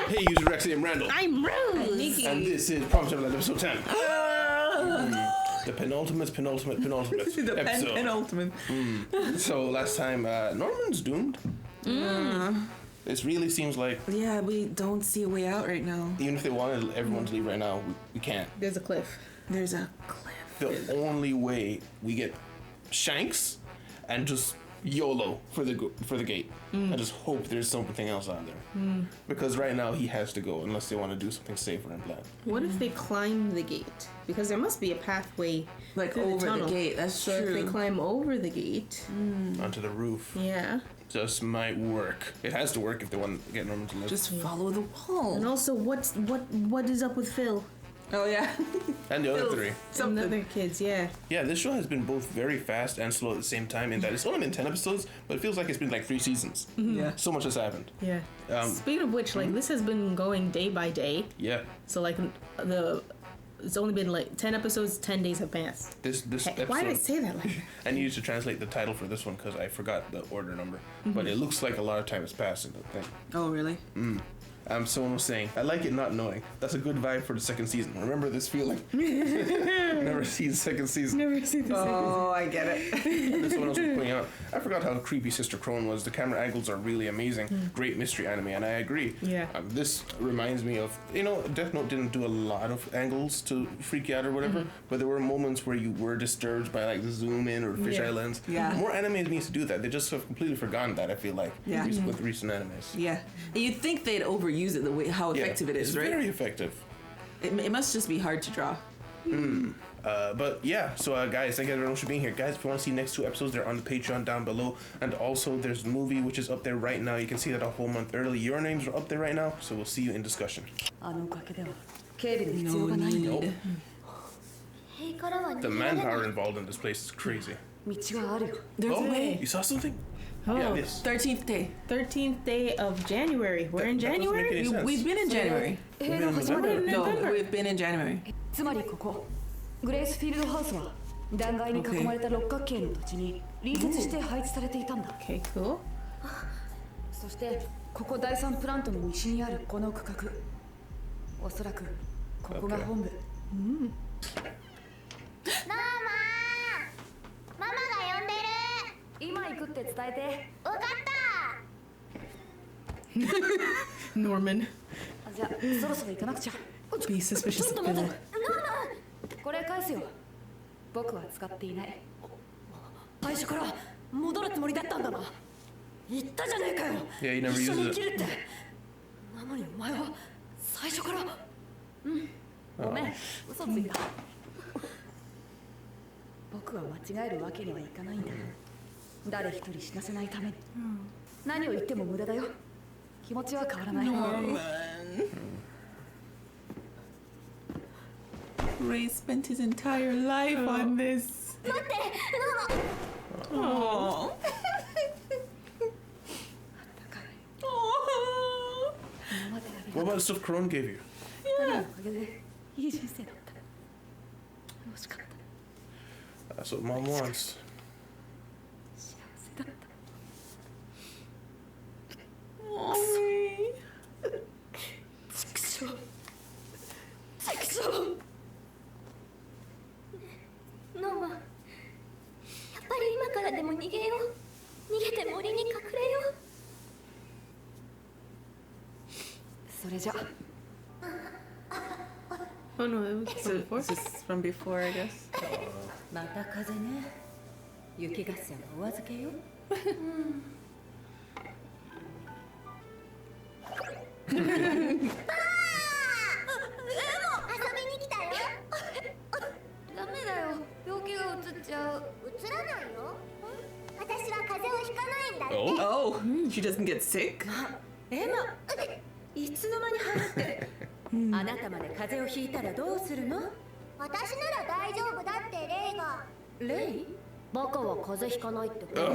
Hey, user Rexy, I'm Randall. I'm Rose. And this is Promise Neverland episode 10. The penultimate The episode. penultimate. So last time, Norman's doomed. This really seems like... Yeah, we don't see a way out right now. Even if they wanted everyone to leave right now, we can't. There's a cliff. There's a cliff. The only way we get Shanks and just YOLO for the gate. I just hope there's something else out there. Because right now he has to go unless they want to do something safer and planned. What if they climb the gate? Because there must be a pathway Like through over tunnel. the gate, that's So true. if they climb over the gate, Onto the roof. yeah. Just might work. It has to work if they want to get Norman to live. Just follow the wall. And also, what is up with Phil Oh yeah. And the other three. and the other kids? Yeah. Yeah, this show has been both very fast and slow at the same time in that it's only been 10 episodes, but it feels like it's been like 3 seasons. Yeah. So much has happened. Yeah. Um, Speaking of which, like this has been going day by day. Yeah. So like it's only been like 10 episodes. 10 days have passed. This episode. Why did I say that like that? I needed to translate the title for this one because I forgot the order number. But it looks like a lot of time has passed in the thing. Oh really? Someone was saying, I like it not knowing. That's a good vibe for the second season. Remember this feeling? Never see the second season. Never seen this. Oh, I get it. And then someone else was pointing out, I forgot how creepy Sister Crone was. The camera angles are really amazing. Great mystery anime, and I agree. Yeah. This reminds me of, Death Note didn't do a lot of angles to freak you out or whatever, but there were moments where you were disturbed by like the zoom in or fisheye lens. Yeah. More animes need to do that. They just have completely forgotten that, I feel like, Yeah. with recent animes. Yeah. And you'd think they'd overuse it the way how effective it is, it's right? very effective. It must just be hard to draw. But yeah, so guys, thank you everyone for being here. Guys, if you want to see next 2 episodes, they're on the Patreon down below. And also there's a movie which is up there right now. You can see that a whole month early. Your names are up there right now, so we'll see you in discussion. No need. The manpower involved in this place is crazy. There's a Oh, way. you saw something? Oh. Yeah, this. 13th day. 13th day of January. We're in That doesn't make January. any sense. We've been in January. We've been in November. No, we've been in January. つまりここグレースフィールドハウスは断崖に囲まれた六角形の土地に隣接して配置されていたんだ。 Okay, cool. そしてここ第三プラントの西にあるこの区画、おそらくここが本部。ママが呼んでる。今行くって伝えて。わかった。 Norman. じゃあそろそろ行かなくちゃ。 Be suspicious ちょっと of 待 Phil. て。これ返すよ。僕は使っていない。最初から戻るつもりだったんだな。言ったじゃねえかよ。 Yeah, you never 一緒 used に it. 生きるって。なのにお前は最初から。ごめん、嘘ついた。僕は間違えるわけにはいかないんだ。誰一人死なせないために。何を言っても無駄だよ。気持ちは変わらない。 Ray spent his entire life on this. 待って、ママ。 Oh. What about the stuff Crone gave you? おかげでいい人生だった。楽しかった。 That's what Mom wants. 幸せだった。 Oh, Ray. チクショー。チクショー。ノーマン、やっぱり今からでも逃げよう。逃げて森に隠れよう。それじゃ。 Oh no, it was So, before. this is from before, I guess. また風ね。雪合戦のお預けよ。遊びに来たよ。ダメだよ。病気がうつっちゃう。映らないよ。私は風邪をひかないんだって。 Oh? Oh, she doesn't get sick? エマ、いつの間に入って。あなたまで風邪をひいたらどうするの？私なら大丈夫だってレイが。レイ？バカは風邪ひかないってこと。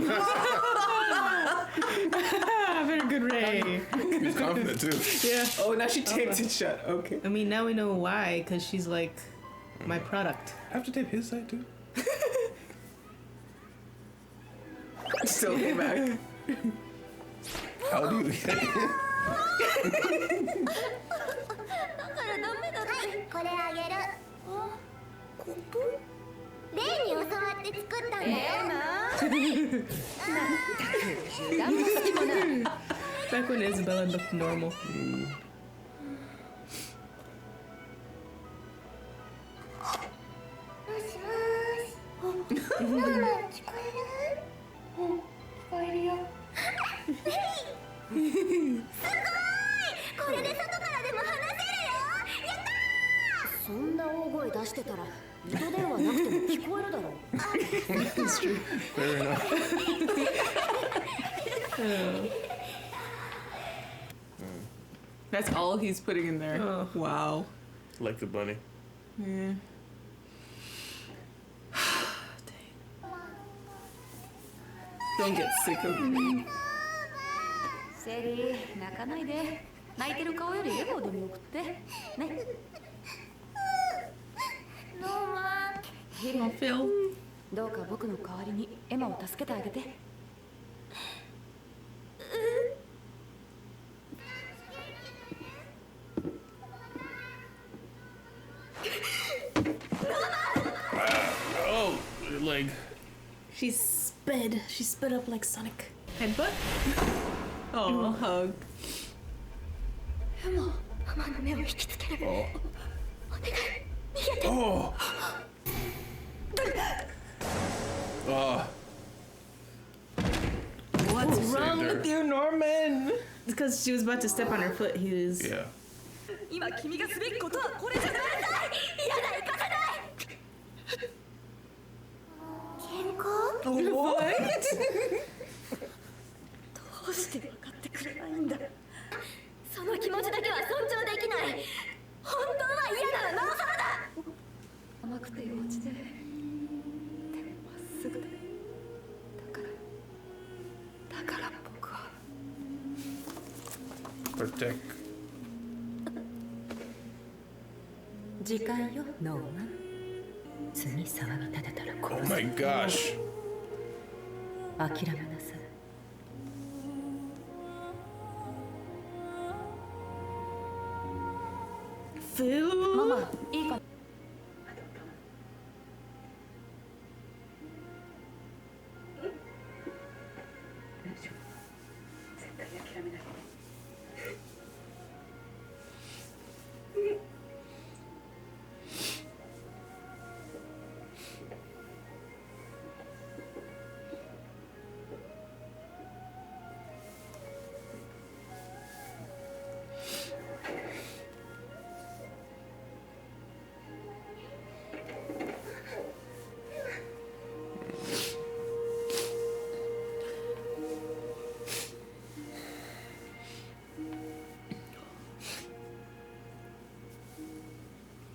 Ah, very good, Ray. He's confident too. Yeah. Oh, now she takes it shut. Okay. I mean, now we know why, because she's like my product. Have to tape his side too? Still came back. How do you... れあげる。コップ？レイに教わって作ったんだよ。油断も隙もない。 Back when Isabella looked normal. もしもーし。ママ聞こえる？うん、聞こえるよ。すごーい！これで外からでも話せるよ。やったー！そんな大声出してたら糸電話なくても聞こえるだろう。It's true. Fair enough. That's all he's putting in there. Oh. Wow. Like the bunny. Yeah. Don't get sick of me. セリー、泣かないで。泣いてる顔より笑顔でも送ってね。ノーマン。ヒレ、 Phil. どうか僕の代わりにエマを助けてあげて。Oh, like She sped up like Sonic. Headbutt? Oh, hug. ママの目を引きつける。 oh お願い、逃げて。 oh oh. What's Saved wrong her. with you, Norman? Because she was about to step on her foot. He was. Yeah. 今君がすべきことはこれじゃない。嫌だ、行かせない。喧嘩？ What? どうして分かってくれないんだ。その気持ちだけは尊重できない。本当は嫌ならなおさらだ。甘くて幼稚で、でもまっすぐで。だから僕は。 Protect. 時間よ、ノーマン。次騒ぎ立てたら Oh 殺す。 my gosh. 諦めなさい。 Phil? ママ、いいか。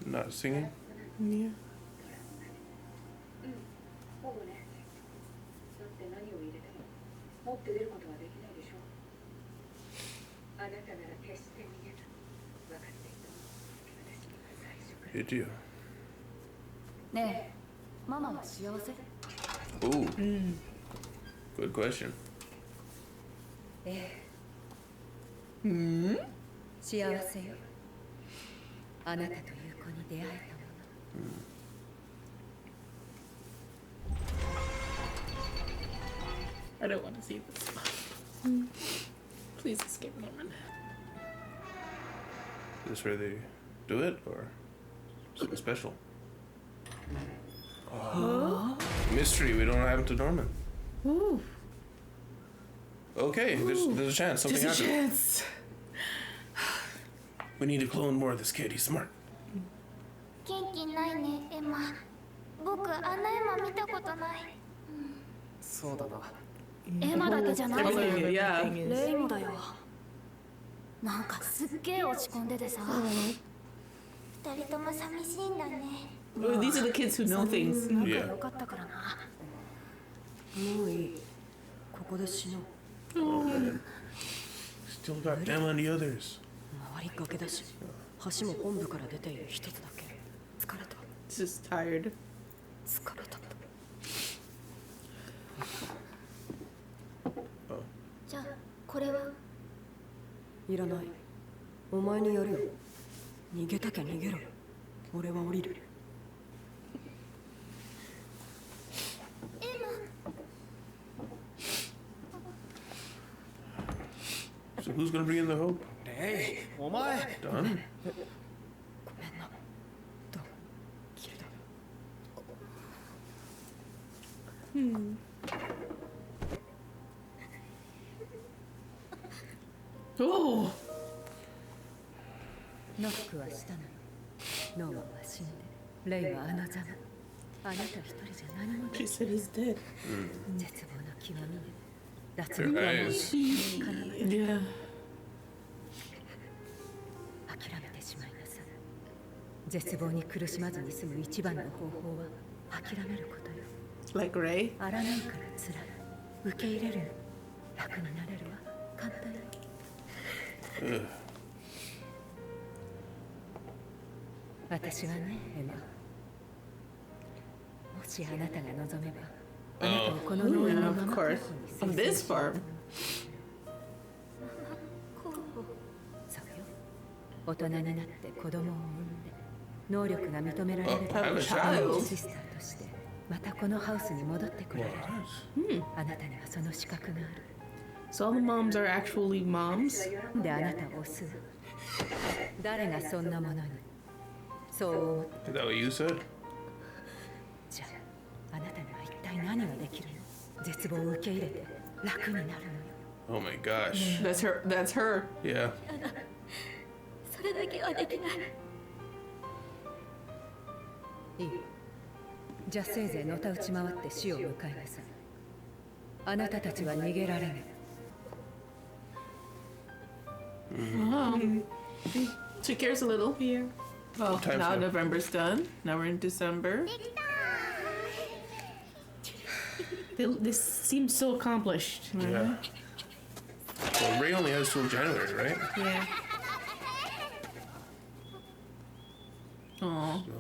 Not singing. Yeah. ほぼね。だって何を入れても持って出ることはできないでしょ。あなたなら決して逃げない。分かっていた。私には最初から。 Did you? ねえ、ママは幸せ？ Ooh. Good question. ええ。幸せよ。あなたという子に出会えたもの。I don't want to see this. Please escape Norman. Is this where they do it or something special? Oh. Mystery. We don't have to Norman. Ooh. Okay, there's a chance something There's a happened. chance. We need to clone more of this kid. He's smart. 元気ないね、エマ。僕、あんなエマ見たことない。そうだな。エマだけじゃない。 Everything, yeah. レイもだよ。なんかすっげえ落ち込んでてさ。二人とも寂しいんだね。 Oh, these are the kids who know things. 仲良かったからな。もういい。ここで死のう。 Still got them and the others. 回りがけだし、橋も本部から出ている一つだけ。疲れた。 Just tired. 疲れた。じゃあ、これは？いらない。お前にやるよ。逃げたきゃ逃げろ。俺は降りる。 So who's gonna bring in the hope? レイお前 Done. ごめんな。どうキルだ。 Oh. ノックはしたのよ。ノーマンは死んで、レイはあのざま。あなた一人じゃ何もで She き said he's dead. 絶望の極みで。脱 Her 力はもう eyes. Yeah. 諦めてしまいなさい。絶望に苦しまずに済む一番の方法は諦めることよ。 Like Ray. あらないから辛い。受け入れるの。楽になれるわ。簡単よ。 Ugh. 私はね、エマ。もしあなたが望めば、あなたをこの農園の Of まま course. 候補 On に this 推薦 farm. そうよ。大人になって子供を産んで、能力が認められれ Oh, ば、 have a あ child. シスターとして、またこのハウスに戻ってくれる。 What? あなたにはその資格がある。 So all the moms are actually moms. であなたを押す。誰がそんなものに。そう思って。 Is that what you said? じゃあ、あなたには一体何ができるの？絶望を受け入れて楽になるのよ。 Oh my gosh. That's her. That's her. Yeah. それだけはできない。いい。じゃあせいぜいのたうち回って死を迎えなさい。あなたたちは逃げられない。 She cares a little. Yeah. Well, Time's now up. November's done. Now we're in December. This seems so accomplished. Yeah. Well, Ray only has till January, right? Yeah. Oh, So.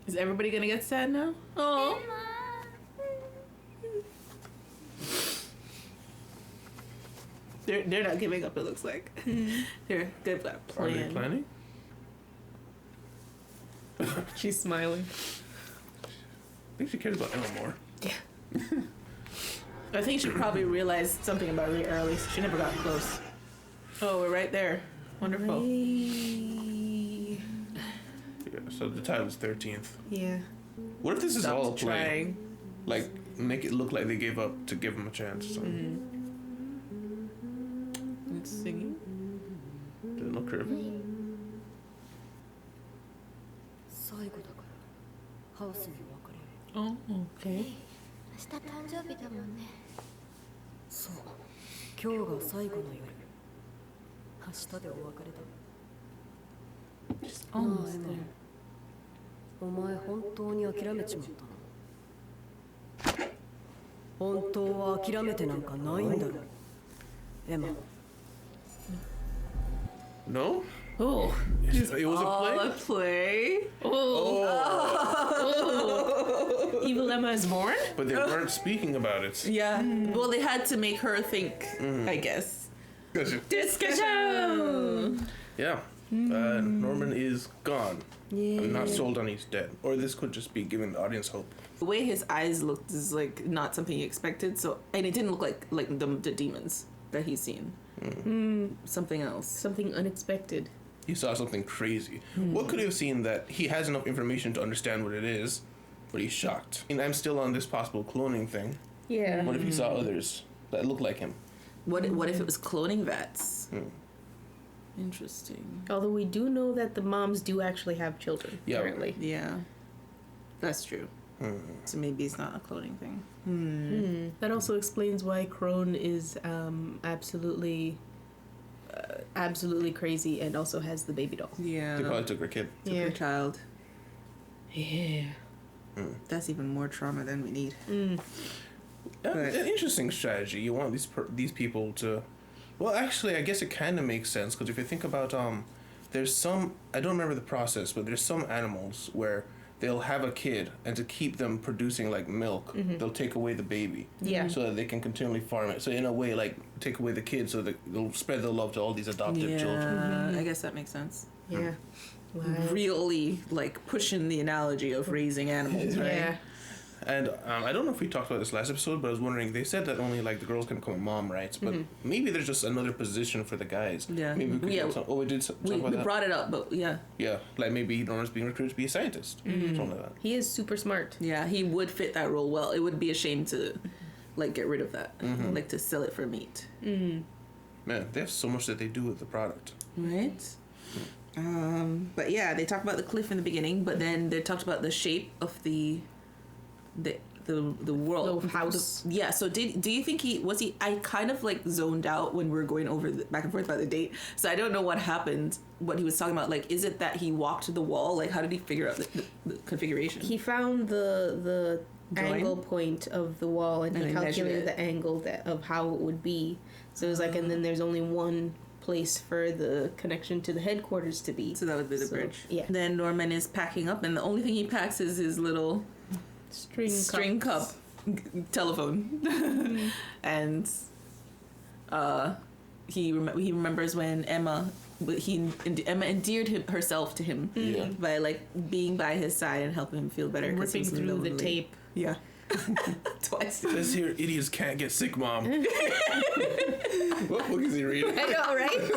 is everybody gonna get sad now? Oh, they're not giving up. It looks like they're good at Are they plan. planning? She's smiling. I think she cares about Emma more. I think she probably realized something about Ray early, so she never got close. Oh, we're right there. Wonderful. Ray. Yeah, so the title is 13th. Yeah. What if this is all a Stopped play? trying. Like, make it look like they gave up to give him a chance. So. It's singing. Does it look terrific? 最後だからハウスに別れる。 Oh, okay. 明日誕生日だもんね。そう。今日が最後の夜。明日でお別れだ。 Almost エマ there. お前本当に諦めちまったの？本当は諦めてなんかないんだろ。エマ。 No? Oh. It was a All play? a play. Oh. Evil Emma is born? But they weren't speaking about it. Yeah. Well, they had to make her think, I guess. Gotcha. Discussion. Yeah. Norman is gone. I'm not sold on he's dead. Or this could just be giving the audience hope. The way his eyes looked is like not something you expected. So, and it didn't look like the demons that he's seen. Something else. Something unexpected. He saw something crazy. What could he have seen that he has enough information to understand what it is, but he's shocked? And I'm still on this possible cloning thing. Yeah. What if he saw others that look like him? What if it was cloning vets? Interesting. Although we do know that the moms do actually have children, Yeah. apparently. Yeah, that's true. So maybe it's not a cloning thing. That also explains why Crone is absolutely crazy and also has the baby doll. Yeah. They probably took her kid. Took Yeah. her child. Yeah. That's even more trauma than we need. Yeah, Right. an interesting strategy. You want these people to. Well, actually, I guess it kind of makes sense because if you think about there's some, I don't remember the process, but there's some animals where they'll have a kid, and to keep them producing like milk, they'll take away the baby. Yeah. So that they can continually farm it. So in a way, like take away the kid, so that they'll spread the love to all these adoptive children. I guess that makes sense. Yeah. Wow. Really like pushing the analogy of raising animals, right? Yeah. And I don't know if we talked about this last episode, but I was wondering, they said that only like the girls can become a mom, right? But maybe there's just another position for the guys. Yeah. Maybe we could Yeah. get some, we did talk We about that. brought it up, but yeah. Yeah, like maybe Norman's being recruited to be a scientist. Something like that. He is super smart. Yeah, he would fit that role well. It would be a shame to like get rid of that. Like to sell it for meat. Man, they have so much that they do with the product. Right? But yeah, they talked about the cliff in the beginning, but then they talked about the shape of the world The house. yeah, so do you think I kind of like zoned out when we were going over back and forth about the date, so I don't know what happened, what he was talking about. Like, is it that he walked the wall? Like, how did he figure out the configuration? He found the Drawing? angle point of the wall, and And he then measured calculated it. the angle of how it would be. So it was like, and then there's only one place for the connection to the headquarters to be. So that would be the So, bridge. yeah. Then Norman is packing up, and the only thing he packs is his little string cup telephone. And he remembers when Emma endeared herself to him by like being by his side and helping him feel better. 'Cause Ripping he's through the lonely. tape. Yeah. Twice. This here, idiots can't get sick, Mom. What book is he reading? I know, right?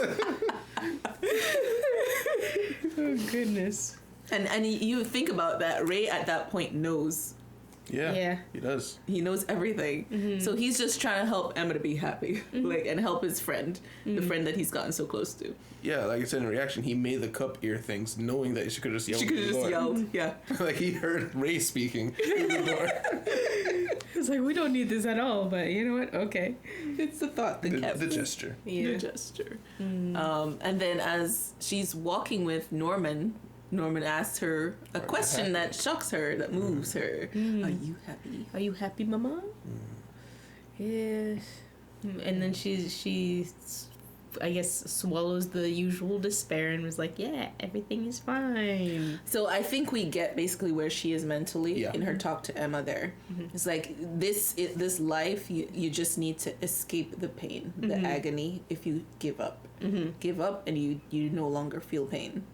Oh goodness. And you think about that, Ray at that point knows. Yeah. He does. He knows everything. So he's just trying to help Emma to be happy. Like, and help his friend, the friend that he's gotten so close to. Yeah, like I said in reaction, he made the cup ear things knowing that she could have just yelled. She could have through just the door. yelled. Yeah. Like he heard Ray speaking through the door. It's like, we don't need this at all, but you know what? Okay. It's the thought that kept The gesture. the gesture. And then as she's walking with Norman asks her a question that shocks her, that moves her. Are you happy? Are you happy, Mama? Yes. And then she, I guess, swallows the usual despair and was like, yeah, everything is fine. So I think we get basically where she is mentally in her talk to Emma there. It's like this life, you just need to escape the pain, the agony. If you give up, give up, and you no longer feel pain.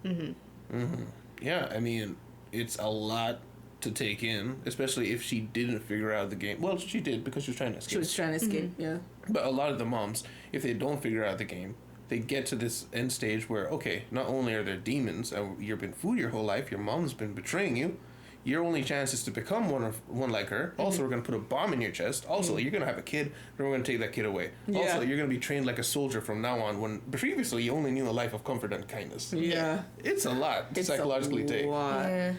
Yeah, I mean, it's a lot to take in, especially if she didn't figure out the game. Well, she did because she was trying to escape. She was trying to escape. Yeah. But a lot of the moms, if they don't figure out the game, they get to this end stage where, okay, not only are there demons and you've been fooled your whole life, your mom's been betraying you, your only chance is to become one like her. Also, we're going to put a bomb in your chest. Also, you're going to have a kid, then we're going to take that kid away. Yeah. Also, you're going to be trained like a soldier from now on, when previously you only knew a life of comfort and kindness. Yeah. It's a lot to It's psychologically a take. lot. Yeah.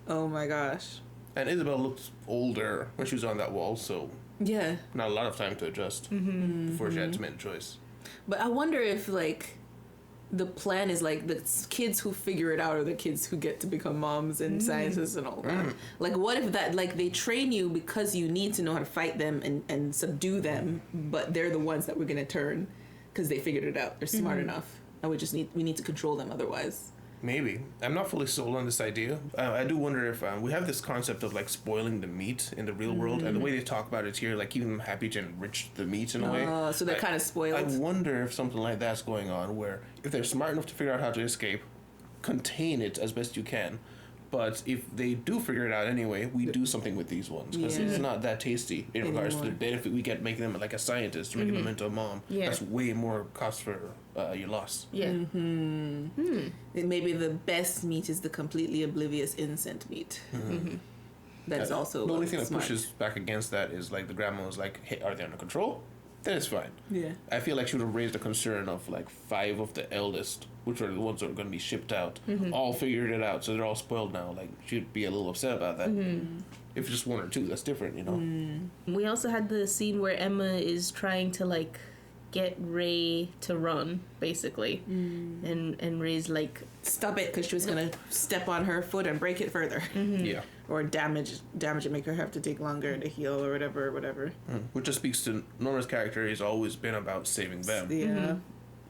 Oh my gosh. And Isabella looked older when she was on that wall, so Yeah. not a lot of time to adjust before she had to make a choice. But I wonder if like the plan is like the kids who figure it out are the kids who get to become moms and scientists and all that. Like, what if that, like, they train you because you need to know how to fight them and subdue them, but they're the ones that we're gonna turn because they figured it out. They're smart enough, and we need to control them otherwise. Maybe. I'm not fully sold on this idea. I do wonder if we have this concept of like spoiling the meat in the real world, and the way they talk about it here, like keeping them happy to enrich the meat in a way. So they're kind of spoiled. I wonder if something like that's going on, where if they're smart enough to figure out how to escape, contain it as best you can. But if they do figure it out anyway, we do something with these ones because it's not that tasty in regards to the benefit we get making them like a scientist or making them into a mom. Yeah. That's way more cost for your loss. Yeah. Maybe the best meat is the completely oblivious innocent meat. That is also the only thing that smart. pushes back against that is like the grandma was like, "Hey, are they under control?" Then it's fine. Yeah. I feel like she would have raised a concern of like 5 of the eldest, which are the ones that are going to be shipped out, all figured it out, so they're all spoiled now. Like she'd be a little upset about that. If just 1 or 2, that's different, you know. We also had the scene where Emma is trying to like get Ray to run, basically, and Ray's like, Stop it, because she was gonna step on her foot and break it further, Yeah. or damage it, make her have to take longer to heal or whatever. Which just speaks to Norma's character. He's always been about saving them. Yeah.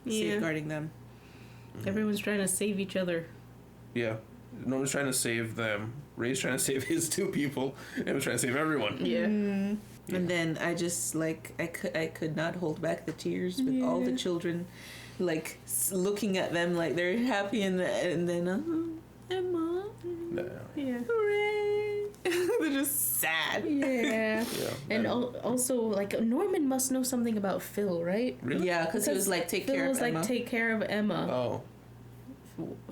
Yeah. Safeguarding them. everyone's trying to save each other. Yeah. Norman's trying to save them. Ray's trying to save his two people. Emma's trying to save everyone. Yeah. And then I just like I could not hold back the tears with all the children, like looking at them like they're happy and then Emma, Yeah. hooray! They're just sad. Yeah. Yeah. And also, like, Norman must know something about Phil, right? Really? Yeah, because he was like take care of Emma. Take care of Emma. Oh.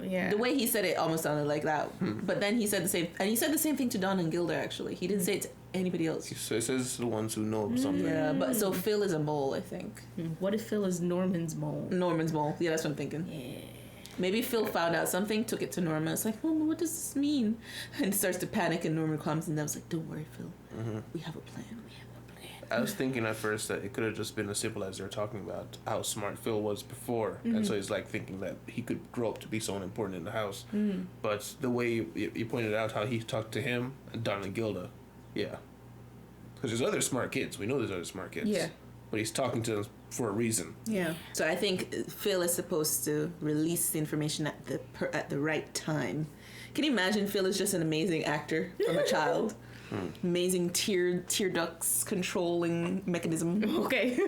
Yeah. The way he said it almost sounded like that. But then he said the same, and he said the same thing to Don and Gilda. Actually, he didn't say it to anybody else. So it says the ones who know something. Yeah, but so Phil is a mole, I think. What if Phil is Norman's mole? Norman's mole. Yeah, that's what I'm thinking. Yeah. Maybe Phil found out something, took it to Norman. It's like, Mama, what does this mean? And starts to panic, and Norman comes and I was like, don't worry, Phil. We have a plan. I was thinking at first that it could have just been as simple as they're talking about how smart Phil was before, and so he's like thinking that he could grow up to be someone important in the house. But the way you pointed out how he talked to him and Don and Gilda, yeah, because there's other smart kids. We know there's other smart kids. Yeah. But he's talking to them for a reason. Yeah. So I think Phil is supposed to release the information at the right time. Can you imagine Phil is just an amazing actor from a child? Amazing tear ducts controlling mechanism. Okay.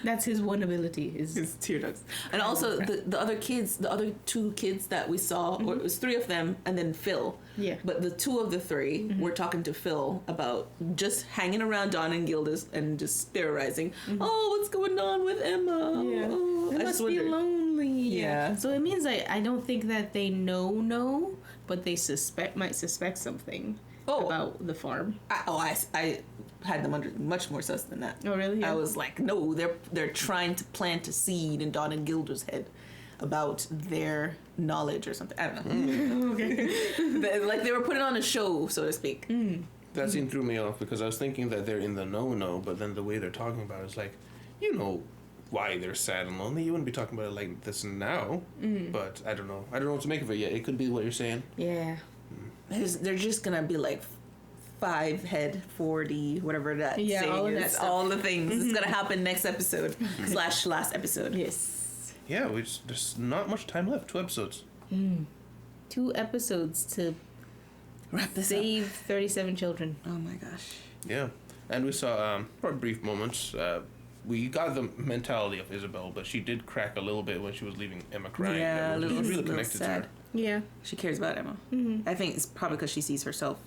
That's his one ability. His tear ducts. And also the other kids, the other two kids that we saw, or it was three of them and then Phil. Yeah. But the two of the three were talking to Phil about just hanging around Don and Gilda's and just theorizing. Oh, what's going on with Emma? Yeah. Oh, They I must just be wondered. lonely. Yeah. So it means I don't think that they know, but they might suspect something about the farm. I had them under much more sus than that. Oh, really? Yeah. I was like, no, they're trying to plant a seed in Don and Gilda's head about their knowledge or something. I don't know. Okay. Like they were putting on a show, so to speak. That scene threw me off because I was thinking that they're in the no, but then the way they're talking about it is like, you know why they're sad and lonely. You wouldn't be talking about it like this now. But I don't know. I don't know what to make of it yet. It could be what you're saying. Yeah. They're just gonna be like 5 head 40 whatever that Yeah, saying all of is. that stuff. All the things. It's gonna happen next episode / last episode. Yes. Yeah, there's not much time left. 2 episodes. 2 episodes to Wrap this save 37 children. up. Oh my gosh. Yeah. And we saw, for a brief moment, we got the mentality of Isabel, but she did crack a little bit when she was leaving Emma crying. Yeah, It was little really connected to sad. her. Yeah. She cares about Emma. I think it's probably because she sees herself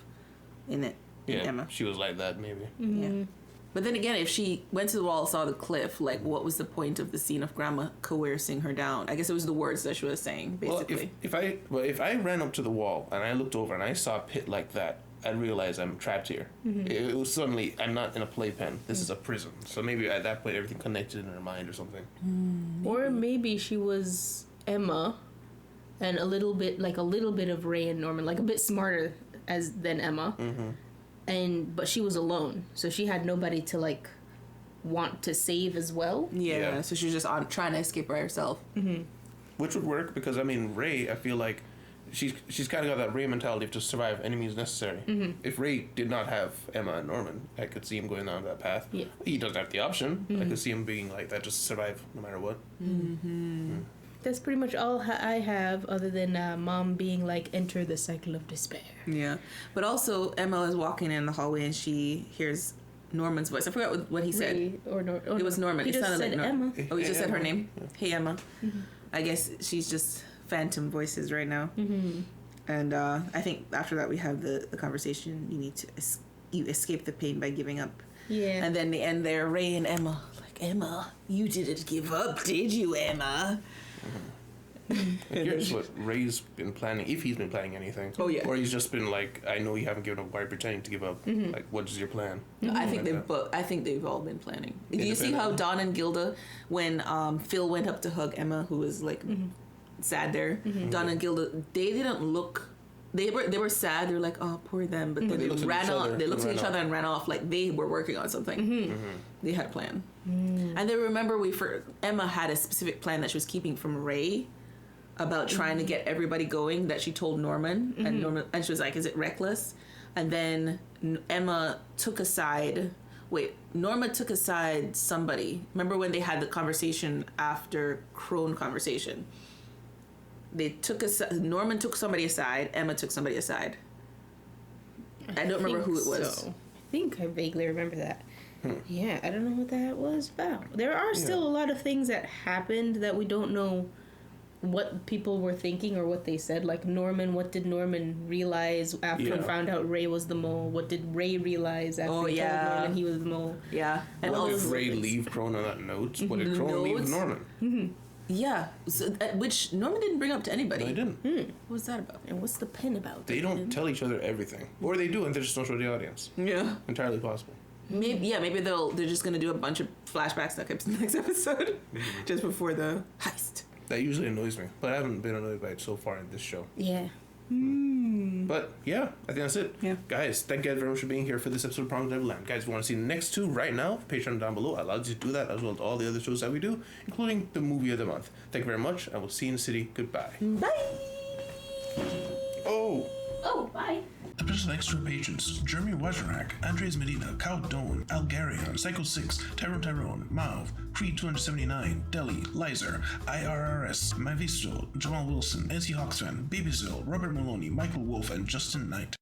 in it. Yeah, in Emma. she was like that, maybe. Yeah. But then again, if she went to the wall, saw the cliff, like what was the point of the scene of Grandma coercing her down? I guess it was the words that she was saying, basically. Well, if I ran up to the wall and I looked over and I saw a pit like that, I'd realize I'm trapped here. It was suddenly, I'm not in a playpen. This is a prison. So maybe at that point everything connected in her mind or something. Or maybe she was Emma and a little bit of Ray and Norman, like a bit smarter than Emma. But she was alone. So she had nobody to like want to save as well. Yeah, so she was just trying to escape by herself. Which would work because, I mean, Ray, I feel like she's kind of got that Ray mentality of to survive any means necessary. If Ray did not have Emma and Norman, I could see him going down that path. Yeah. He doesn't have the option. I could see him being like that, just survive no matter what. That's pretty much all I have, other than Mom being like, enter the cycle of despair. Yeah. But also, Emma is walking in the hallway and she hears Norman's voice. I forgot what he said. Ray It was Norman. He It just sounded said like Emma. Oh, he just said her Emma. name? Hey, Emma. I guess she's just phantom voices right now. And I think after that we have the conversation. You need to you escape the pain by giving up. Yeah. And then the end there, Ray and Emma. Like, Emma, you didn't give up, did you, Emma? I'm curious what Ray's been planning, if he's been planning anything. Oh, yeah. Or he's just been like, I know you haven't given up, why are you pretending to give up? Like, what is your plan? I think Like I think they've all been planning. Do you see Independently. how Don and Gilda, when Phil went up to hug Emma, who was like sad there, Don and Gilda, they didn't look. They were sad. They were like, oh, poor them. But then They they looked at ran each off. other They looked and at each ran other off. and ran off like they were working on something. They had a plan. And then remember, Emma had a specific plan that she was keeping from Ray about trying to get everybody going. That she told Norman, and she was like, "Is it reckless?" And then Emma took aside. Norma took aside somebody. Remember when they had the conversation after Crone conversation? they took Norman took somebody aside, Emma took somebody aside. I don't remember who it was. So. I think I vaguely remember that. Yeah, I don't know what that was about. There are still a lot of things that happened that we don't know what people were thinking or what they said. Like Norman, what did Norman realize after he found out Ray was the mole? What did Ray realize after he told Norman he was the mole? Yeah. And what did Ray leave Crone on that note? What did Crone leave Norman? Yeah, so, which Norman didn't bring up to anybody. No, he didn't. What was that about? And what's the pen about? They don't tell each other everything. Or they do and they just don't show the audience. Yeah. Entirely possible. Maybe they're just gonna do a bunch of flashbacks next episode, just before the heist. That usually annoys me, but I haven't been annoyed by it so far in this show. Yeah. But yeah, I think that's it. Yeah. Guys, thank you very much for being here for this episode of Promised Neverland. Guys, if you want to see the next two right now, Patreon down below allows you to do that, as well as all the other shows that we do, including the movie of the month. Thank you very much, and we'll see you in the city. Goodbye. Bye. Oh, bye. Special extra patrons: Jeremy Wajrak, Andres Medina, Kyle Doan, Algarion, Psycho 6, Tyrone, Mauve, Creed 279, Deli, Lizer, IRRS, Mavisto, Jamal Wilson, NC Hawksman, Babyzil, Robert Maloney, Michael Wolf, and Justin Knight.